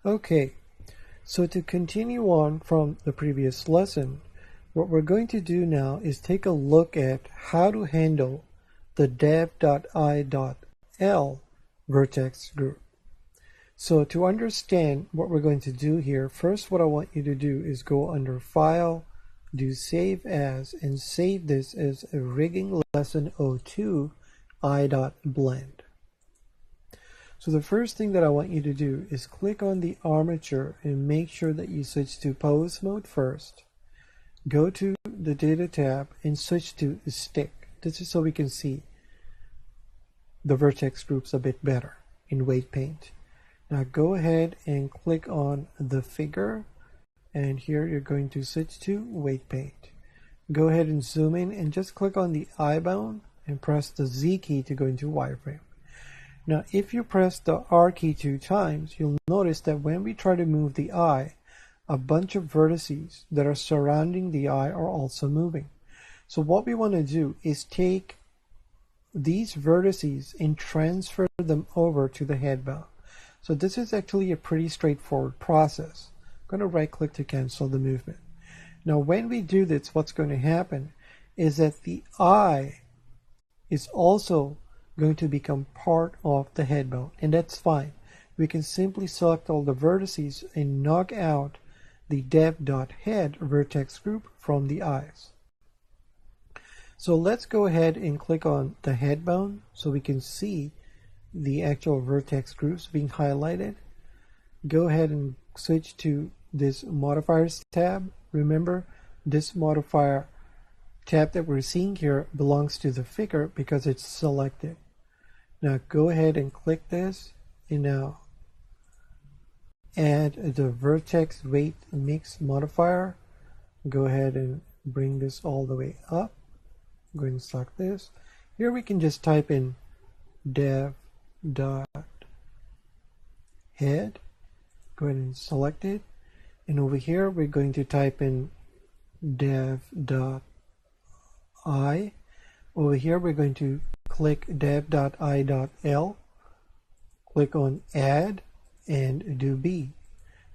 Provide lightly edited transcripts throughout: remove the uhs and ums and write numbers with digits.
Okay, so to continue on from the previous lesson, what we're going to do now is take a look at how to handle the dev.i.l vertex group. So to understand what we're going to do here, first what I want you to do is go under File, do Save As, and save this as a rigging lesson 02 i.blend. So the first thing that I want you to do is click on the armature and make sure that you switch to pose mode first. Go to the data tab and switch to stick. This is so we can see the vertex groups a bit better in weight paint. Now go ahead and click on the figure, and here you're going to switch to weight paint. Go ahead and zoom in and just click on the eye bound and press the Z key to go into wireframe. Now if you press the R key 2 times, you'll notice that when we try to move the eye, a bunch of vertices that are surrounding the eye are also moving. So what we want to do is take these vertices and transfer them over to the head bound. So this is actually a pretty straightforward process. I'm going to right click to cancel the movement. Now when we do this, what's going to happen is that the eye is also going to become part of the head bound, and that's fine. We can simply select all the vertices and knock out the dev.head vertex group from the eyes. So let's go ahead and click on the head bound so we can see the actual vertex groups being highlighted. Go ahead and switch to this modifiers tab. Remember, this modifier tab that we're seeing here belongs to the figure because it's selected. Now go ahead and click this, and now add the vertex weight mix modifier. Go ahead and bring this all the way up. Go ahead and select this. Here we can just type in dev.head. Go ahead and select it. And over here we're going to type in dev.i. Over here we're going to click dev.i.l, click on add, and do B.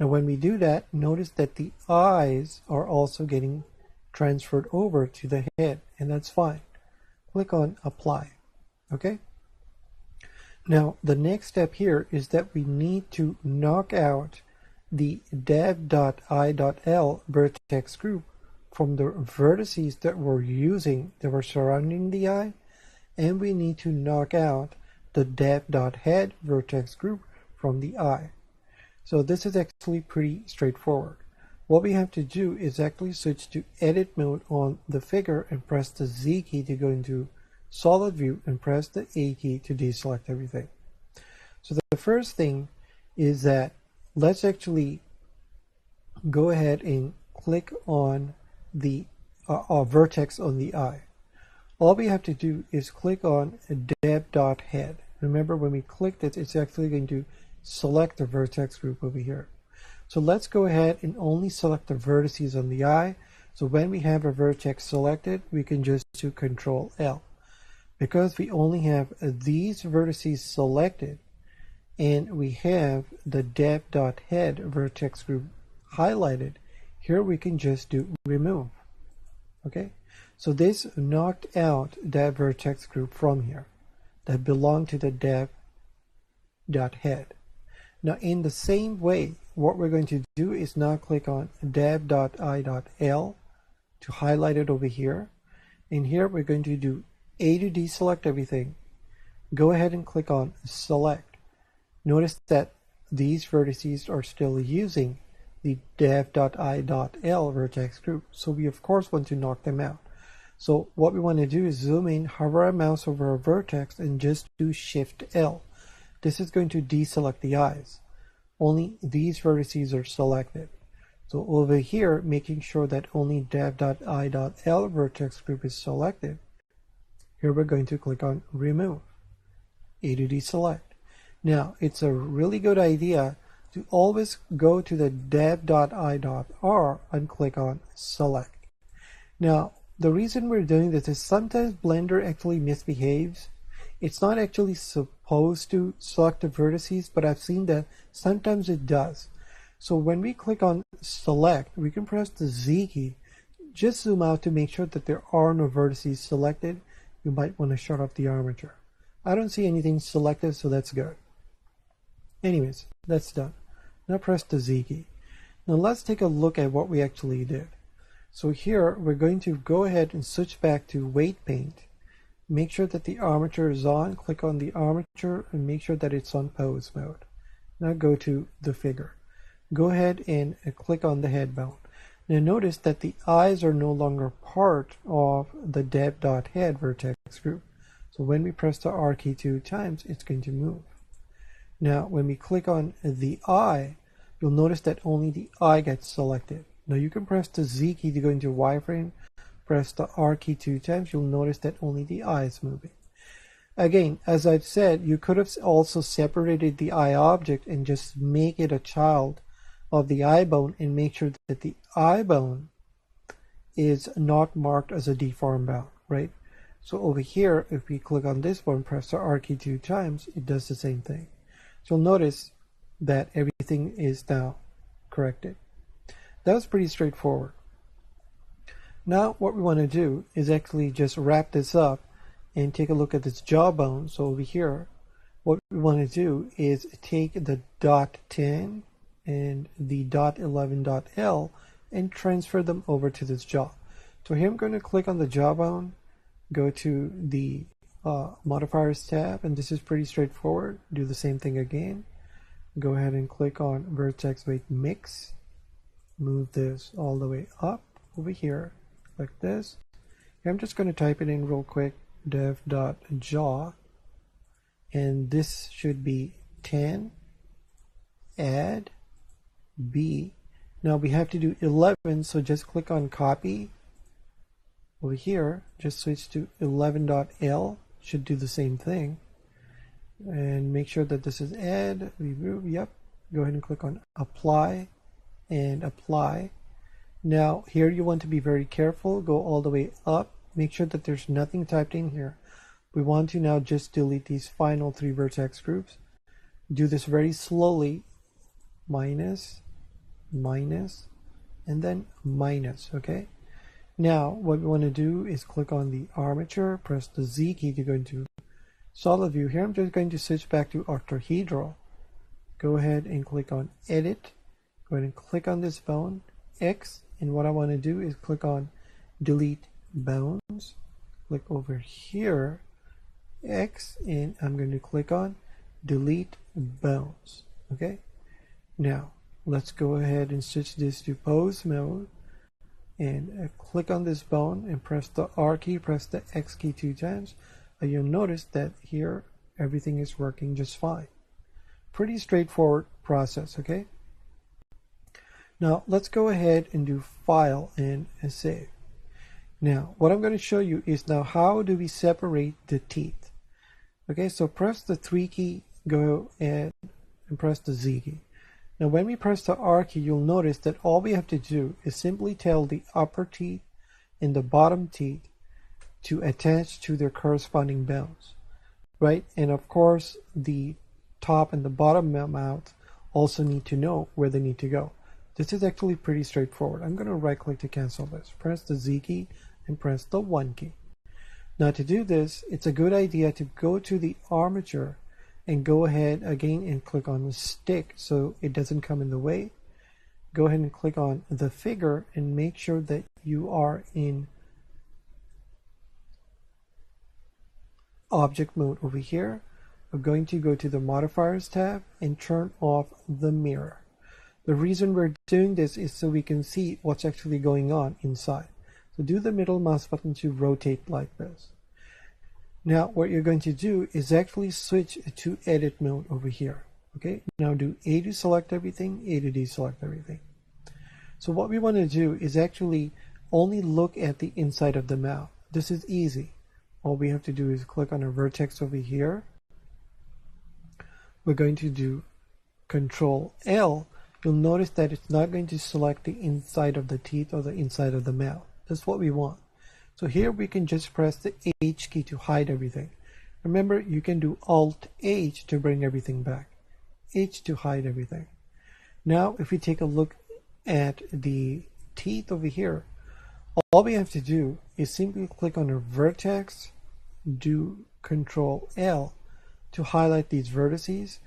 Now when we do that, notice that the eyes are also getting transferred over to the head, and that's fine. Click on apply. Okay? Now the next step here is that we need to knock out the dev.i.l vertex group from the vertices that we're using that were surrounding the eye, and we need to knock out the dev.head vertex group from the eye. So this is actually pretty straightforward. What we have to do is actually switch to edit mode on the figure and press the Z key to go into solid view and press the A key to deselect everything. So the first thing is that let's actually go ahead and click on the vertex on the eye. All we have to do is click on dev.head. Remember, when we clicked it, it's actually going to select the vertex group over here. So let's go ahead and only select the vertices on the eye. So when we have a vertex selected, we can just do Control L. Because we only have these vertices selected and we have the dev.head vertex group highlighted, here we can just do remove. Okay? So this knocked out that vertex group from here that belonged to the dev.head. Now in the same way, what we're going to do is now click on dev.i.l to highlight it over here. And here we're going to do A to deselect everything. Go ahead and click on select. Notice that these vertices are still using the dev.i.l vertex group. So we of course want to knock them out. So what we want to do is zoom in, hover our mouse over a vertex, and just do Shift L. This is going to deselect the eyes. Only these vertices are selected. So over here, making sure that only dev.i.l vertex group is selected, here we're going to click on remove, A to deselect. Now, it's a really good idea to always go to the dev.i.r and click on select. Now, the reason we're doing this is sometimes Blender actually misbehaves. It's not actually supposed to select the vertices, but I've seen that sometimes it does. So when we click on select, we can press the Z key. Just zoom out to make sure that there are no vertices selected. You might want to shut off the armature. I don't see anything selected, so that's good. Anyways, that's done. Now press the Z key. Now let's take a look at what we actually did. So here we're going to go ahead and switch back to weight paint. Make sure that the armature is on, click on the armature and make sure that it's on pose mode. Now go to the figure. Go ahead and click on the head bone. Now notice that the eyes are no longer part of the dev.head vertex group. So when we press the R key 2 times, it's going to move. Now when we click on the eye, you'll notice that only the eye gets selected. Now you can press the Z key to go into wireframe, press the R key 2 times, you'll notice that only the eye is moving. Again, as I've said, you could have also separated the eye object and just make it a child of the eye bone and make sure that the eye bone is not marked as a deformed bone, right? So over here, if we click on this one, press the R key 2 times, it does the same thing. So you'll notice that everything is now corrected. That was pretty straightforward. Now what we want to do is actually just wrap this up and take a look at this jawbone. So over here, what we want to do is take the dot 10 and the dot 11.L and transfer them over to this jaw. So here I'm going to click on the jawbone, go to the modifiers tab, and this is pretty straightforward. Do the same thing again. Go ahead and click on vertex weight mix. Move this all the way up over here like this. Here I'm just going to type it in real quick, dev.jaw, and this should be 10, add, B. Now we have to do 11, so just click on copy. Over here, just switch to 11.L, should do the same thing. And make sure that this is add, remove, yep. Go ahead and click on apply and apply. Now here you want to be very careful, go all the way up, make sure that there's nothing typed in here. We want to now just delete these final 3 vertex groups. Do this very slowly, minus, minus, and then minus, okay? Now what we want to do is click on the armature, press the Z key to go into solid view. Here I'm just going to switch back to octahedral. Go ahead and click on edit, go ahead and click on this bone, X, and what I want to do is click on delete bones, click over here, X, and I'm going to click on delete bones, okay? Now let's go ahead and switch this to pose mode and click on this bone and press the R key, press the X key 2 times. You'll notice that here everything is working just fine. Pretty straightforward process, okay? Now let's go ahead and do file and save. Now what I'm going to show you is now how do we separate the teeth. Okay, so press the 3 key, go and press the Z key. Now when we press the R key, you'll notice that all we have to do is simply tell the upper teeth and the bottom teeth to attach to their corresponding bones, right? And of course the top and the bottom mouth also need to know where they need to go. This is actually pretty straightforward. I'm going to right click to cancel this, press the Z key and press the 1 key. Now to do this, it's a good idea to go to the armature and go ahead again and click on the stick so it doesn't come in the way. Go ahead and click on the figure and make sure that you are in object mode over here. We're going to go to the modifiers tab and turn off the mirror. The reason we're doing this is so we can see what's actually going on inside. So do the middle mouse button to rotate like this. Now what you're going to do is actually switch to edit mode over here. Okay, now do A to select everything, A to deselect everything. So what we want to do is actually only look at the inside of the mouth. This is easy. All we have to do is click on a vertex over here. We're going to do Control L. You'll notice that it's not going to select the inside of the teeth or the inside of the mouth. That's what we want. So here we can just press the H key to hide everything. Remember, you can do Alt H to bring everything back. H to hide everything. Now, if we take a look at the teeth over here, all we have to do is simply click on a vertex, do Control L to highlight these vertices.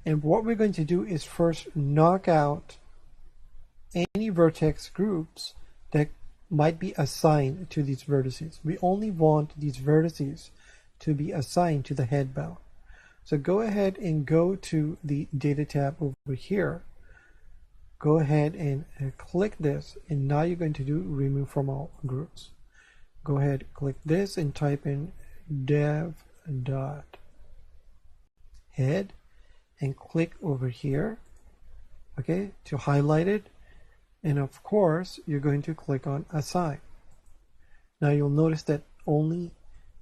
And what we're going to do is first knock out any vertex groups that might be assigned to these vertices. We only want these vertices to be assigned to the head bound. So go ahead and go to the data tab over here. Go ahead and click this, and now you're going to do remove from all groups. Go ahead, click this and type in dev.head and click over here, okay, to highlight it. And of course, you're going to click on assign. Now you'll notice that only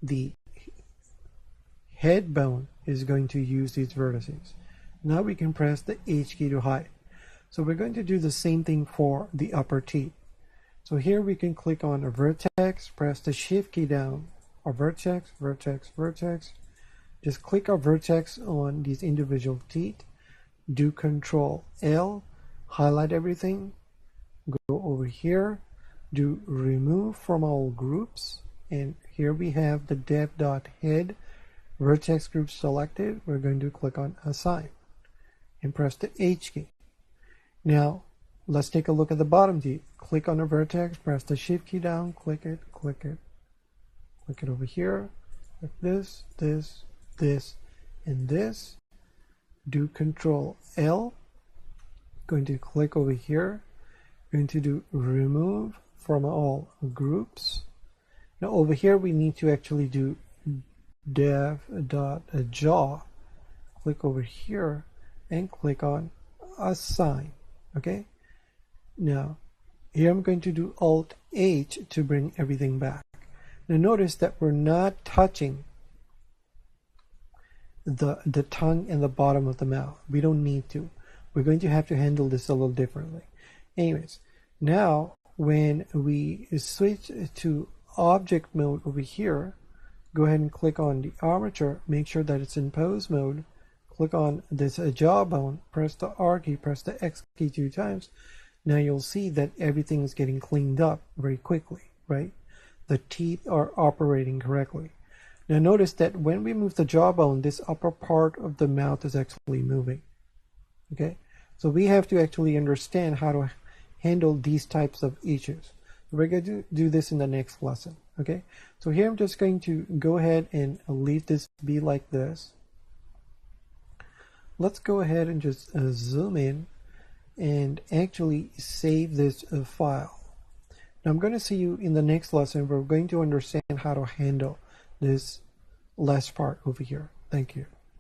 the head bone is going to use these vertices. Now we can press the H key to hide. So we're going to do the same thing for the upper teeth. So here we can click on a vertex, press the shift key down, a vertex, vertex, vertex. Just click our vertex on these individual teeth, do Control L, highlight everything, go over here, do remove from all groups, and here we have the dev.head vertex group selected. We're going to click on assign and press the H key. Now let's take a look at the bottom teeth. Click on a vertex, press the shift key down, click it, click it, click it over here, like this, this, this, and this. Do Control L, going to click over here, going to do remove from all groups. Now over here we need to actually do dev.jaw. Click over here and click on assign. Okay, now here I'm going to do Alt H to bring everything back. Now notice that we're not touching the tongue and the bottom of the mouth. We don't need to. We're going to have to handle this a little differently. Anyways, now when we switch to object mode over here, go ahead and click on the armature, make sure that it's in pose mode. Click on this jawbone, press the R key, press the X key 2 times. Now you'll see that everything is getting cleaned up very quickly, right? The teeth are operating correctly. Now notice that when we move the jawbone, this upper part of the mouth is actually moving, okay? So we have to actually understand how to handle these types of issues. We're going to do this in the next lesson, okay? So here I'm just going to go ahead and leave this be like this. Let's go ahead and just zoom in and actually save this file. Now I'm going to see you in the next lesson where we're going to understand how to handle this last part over here. Thank you.